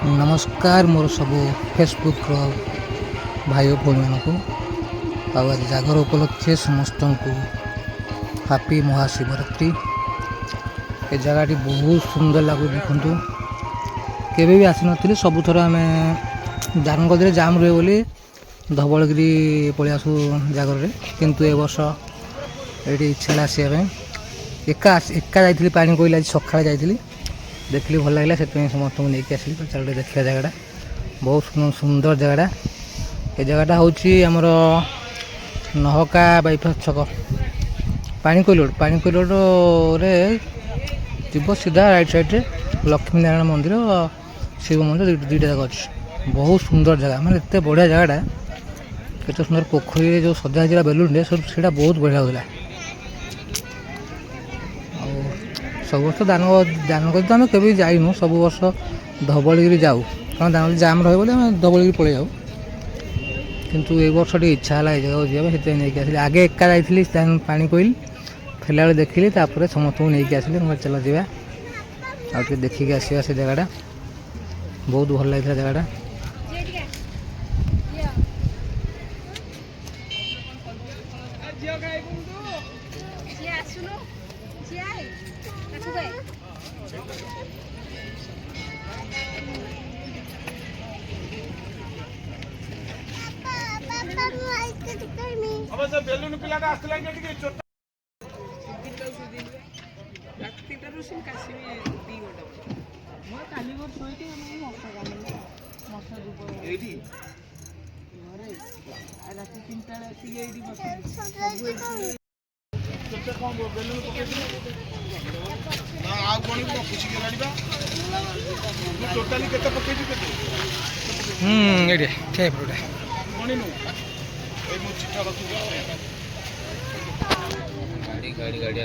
नमस्कार मोर सब फेसबुक भाई भाई मानक आज जागर उपलक्षे समस्त को हैप्पी महाशिवरात्रि। ये जगह बहुत सुंदर लगुच देखु केवे भी आसी नी सबुथ आम जानगदी जाम रुहे बोली धवलगिरी पलि आसू जागर किंतु ए वर्ष ये इच्छा आसवा एका एका जाइली पानी कोई आज सका जाइली देखली भल लगे से समस्त को लेकिन आसली चल देखा जगह बहुत सुंदर जगह। ये जगहटा हूँ आमर नहका बाईपास छक पानी कोइलोड रे जीव सीधा राइट साइड लक्ष्मी नारायण मंदिर शिव मंदिर दुईटा जगह अच्छी बहुत सुंदर जगह मैंने एत बढ़िया जगहटा केते सुंदर पोखरी जो सजा होता बेलून सब सीटा बहुत बढ़िया होता। सब वर्ष दानगदी तो आम कभी जाइनु सब वर्ष धवलगिरी जाऊ कारण दानगदी जाम रहे बोले धवलगिरी पलि जाऊ किंतु ए वर्ष टी इच्छा है जगह जाए से नहीं आसली आगे एका जाइली पानी कोइल फेरला बेले देखिली समस्त को लेकिन आसली चल जा आगे देखिक आसवा से जगहटा बहुत भल लगी जगहटा। बेलून पिलाटा आसला गाड़ी गाड़ी गाड़ी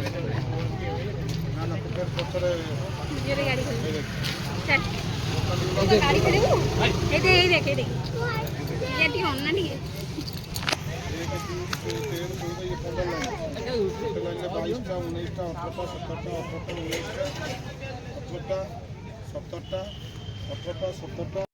सतरटा 17टा 18टा 17टा